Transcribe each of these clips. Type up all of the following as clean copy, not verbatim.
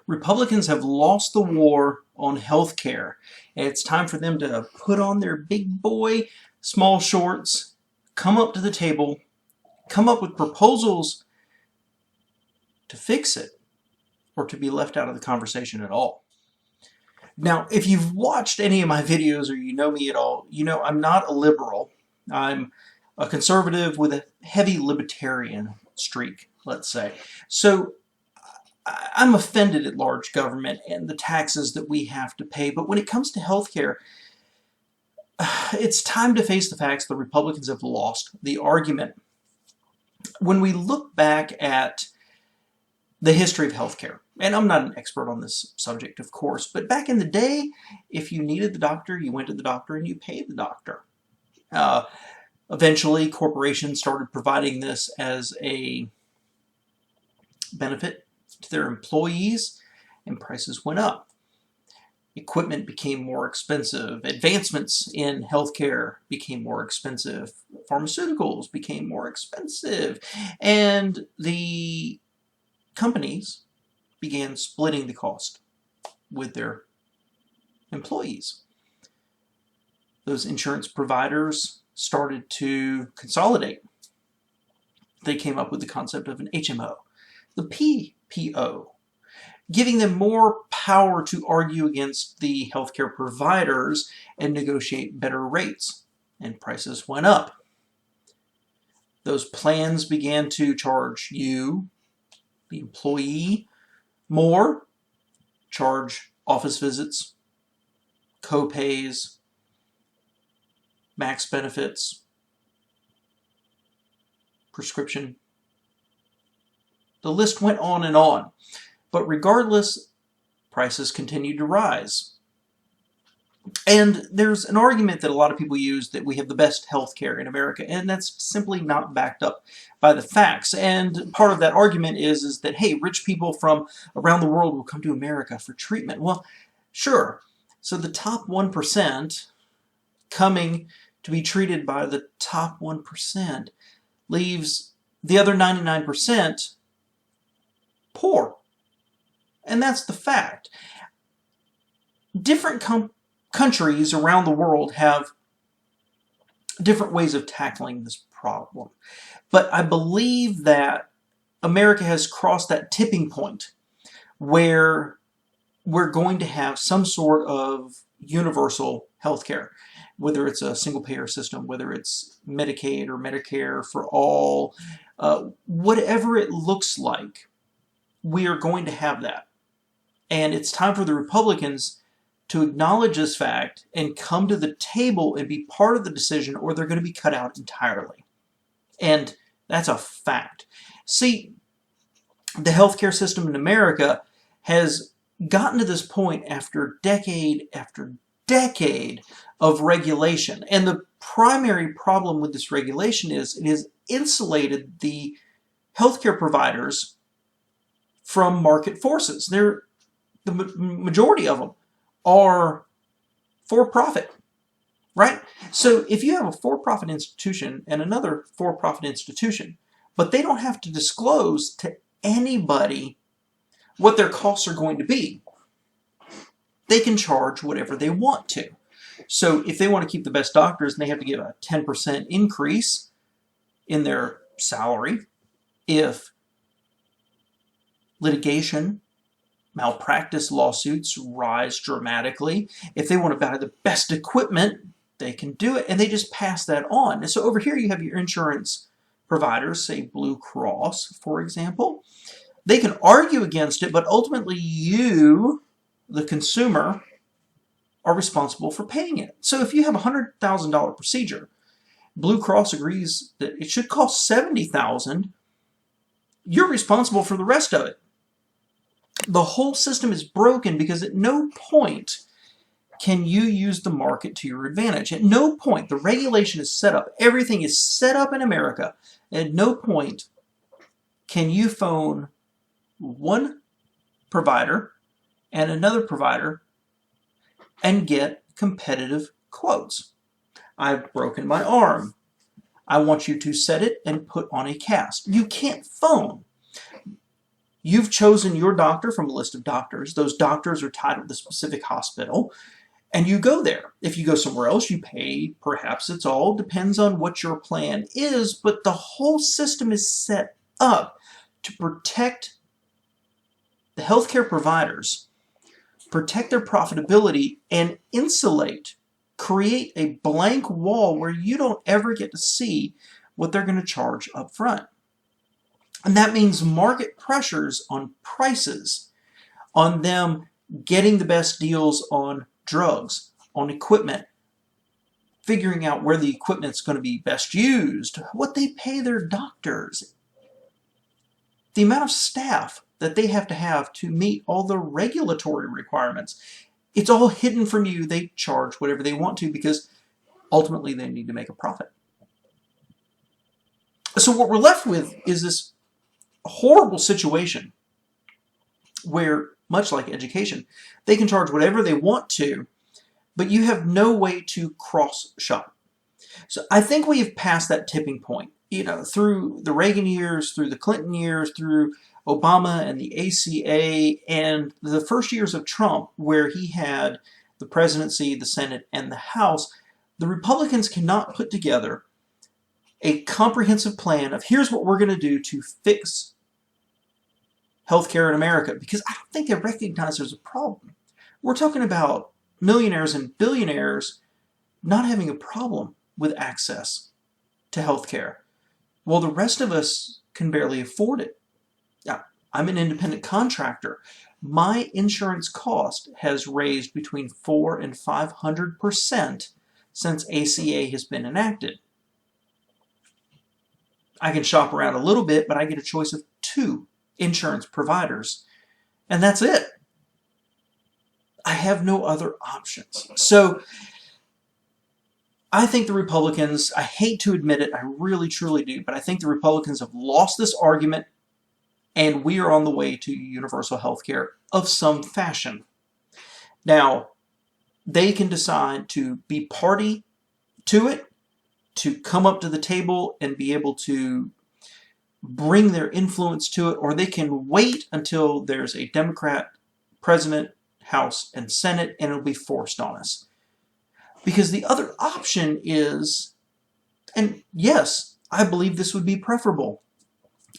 Republicans have lost the war on health care. It's time for them to put on their big boy small shorts, come up to the table, come up with proposals to fix it, or to be left out of the conversation at all. Now, if you've watched any of my videos or you know me at all, you know I'm not a liberal. I'm a conservative with a heavy libertarian streak, let's say. So I'm offended at large government and the taxes that we have to pay. But when it comes to healthcare, it's time to face the facts. The Republicans have lost the argument. When we look back at the history of healthcare, and I'm not an expert on this subject, of course, but back in the day, if you needed the doctor, you went to the doctor and you paid the doctor. Eventually, corporations started providing this as a benefit to their employees, and prices went up. Equipment became more expensive. Advancements in healthcare became more expensive. Pharmaceuticals became more expensive. And the companies began splitting the cost with their employees. Those insurance providers started to consolidate. They came up with the concept of an HMO, the PPO, giving them more power to argue against the healthcare providers and negotiate better rates, and prices went up. Those plans began to charge you, the employee, more, charge office visits, co-pays, max benefits, prescription. The list went on and on. But regardless, prices continued to rise. And there's an argument that a lot of people use that we have the best health care in America, and that's simply not backed up by the facts. And part of that argument is that, hey, rich people from around the world will come to America for treatment. Well, sure. So the top 1% coming to be treated by the top 1% leaves the other 99% poor. And that's the fact. Different countries around the world have different ways of tackling this problem. But I believe that America has crossed that tipping point where we're going to have some sort of universal health care, whether it's a single-payer system, whether it's Medicaid or Medicare for all, whatever it looks like, we are going to have that. And it's time for the Republicans to acknowledge this fact and come to the table and be part of the decision, or they're going to be cut out entirely. And that's a fact. See, the healthcare system in America has gotten to this point after decade of regulation. And the primary problem with this regulation is it has insulated the healthcare providers from market forces. The majority of them are for-profit, right? So if you have a for-profit institution and another for-profit institution, but they don't have to disclose to anybody what their costs are going to be, they can charge whatever they want to. So if they want to keep the best doctors and they have to give a 10% increase in their salary, if litigation, malpractice lawsuits rise dramatically, if they want to buy the best equipment, they can do it, and they just pass that on. And so over here you have your insurance providers, say Blue Cross, for example. They can argue against it, but ultimately you, the consumer, are responsible for paying it. So if you have a $100,000 procedure, Blue Cross agrees that it should cost $70,000, you're responsible for the rest of it. The whole system is broken because at no point can you use the market to your advantage. At no point, the regulation is set up, everything is set up in America. At no point can you phone one provider and another provider and get competitive quotes. I've broken my arm. I want you to set it and put on a cast. You can't phone. You've chosen your doctor from a list of doctors. Those doctors are tied to the specific hospital, and you go there. If you go somewhere else, you pay. Perhaps it's all depends on what your plan is, but the whole system is set up to protect the healthcare providers, protect their profitability, and create a blank wall where you don't ever get to see what they're going to charge up front. And that means market pressures on prices, on them getting the best deals on drugs, on equipment, figuring out where the equipment's going to be best used, what they pay their doctors, the amount of staff that they have to meet all the regulatory requirements. It's all hidden from you. They charge whatever they want to because ultimately they need to make a profit. So what we're left with is this horrible situation where, much like education, they can charge whatever they want to, but you have no way to cross-shop. So I think we have passed that tipping point. Through the Reagan years, through the Clinton years, through Obama and the ACA, and the first years of Trump, where he had the presidency, the Senate, and the House, the Republicans cannot put together a comprehensive plan of here's what we're going to do to fix healthcare in America, because I don't think they recognize there's a problem. We're talking about millionaires and billionaires not having a problem with access to healthcare, while the rest of us can barely afford it. Now, I'm an independent contractor. My insurance cost has raised between 400% and 500% since ACA has been enacted. I can shop around a little bit, but I get a choice of 2 insurance providers, and that's it. I have no other options. So I think the Republicans, I hate to admit it, I really truly do, but I think the Republicans have lost this argument, and we are on the way to universal health care of some fashion. Now, they can decide to be party to it, to come up to the table and be able to bring their influence to it, or they can wait until there's a Democrat president, House, and Senate, and it'll be forced on us. Because the other option is, and yes, I believe this would be preferable,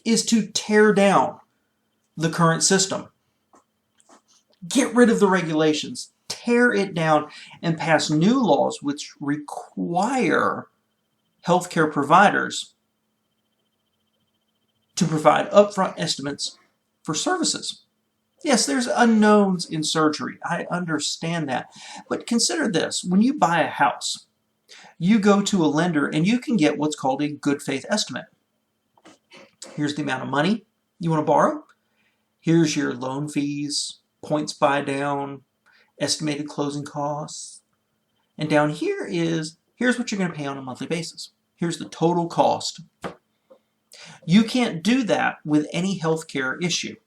is to tear down the current system. Get rid of the regulations, tear it down, and pass new laws which require healthcare providers to provide upfront estimates for services. Yes, there's unknowns in surgery. I understand that. But consider this. When you buy a house, you go to a lender and you can get what's called a good faith estimate. Here's the amount of money you want to borrow. Here's your loan fees, points buy down, estimated closing costs. And down here here's what you're going to pay on a monthly basis. Here's the total cost. You can't do that with any healthcare issue.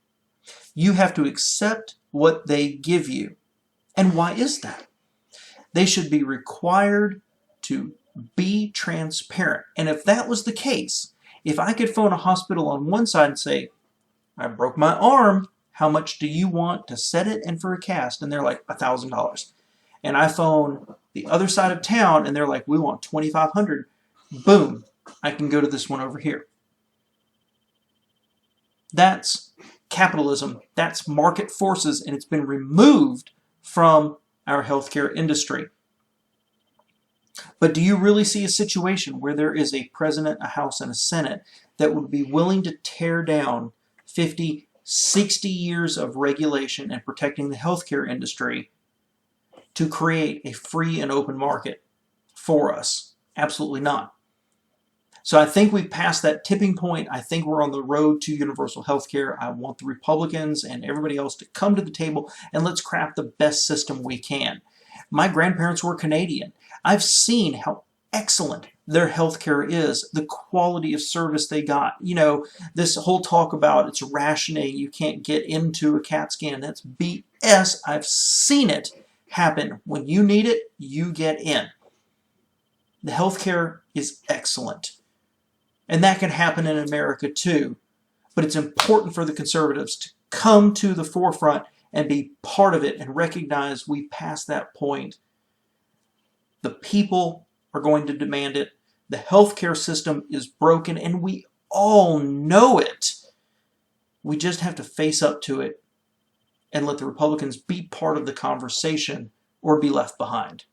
You have to accept what they give you. And why is that? They should be required to be transparent. And if that was the case, if I could phone a hospital on one side and say, I broke my arm, how much do you want to set it and for a cast? And they're like, $1,000. And I phone the other side of town and they're like, we want $2,500. Boom, I can go to this one over here. That's capitalism. That's market forces, and it's been removed from our healthcare industry. But do you really see a situation where there is a president, a House, and a Senate that would be willing to tear down 50, 60 years of regulation and protecting the healthcare industry to create a free and open market for us? Absolutely not. So I think we've passed that tipping point. I think we're on the road to universal health care. I want the Republicans and everybody else to come to the table and let's craft the best system we can. My grandparents were Canadian. I've seen how excellent their health care is, the quality of service they got. You know, this whole talk about it's rationing, you can't get into a CAT scan, that's BS. I've seen it happen. When you need it, you get in. The health care is excellent. And that can happen in America too. But it's important for the conservatives to come to the forefront and be part of it and recognize we passed that point. The people are going to demand it. The healthcare system is broken, and we all know it. We just have to face up to it and let the Republicans be part of the conversation or be left behind.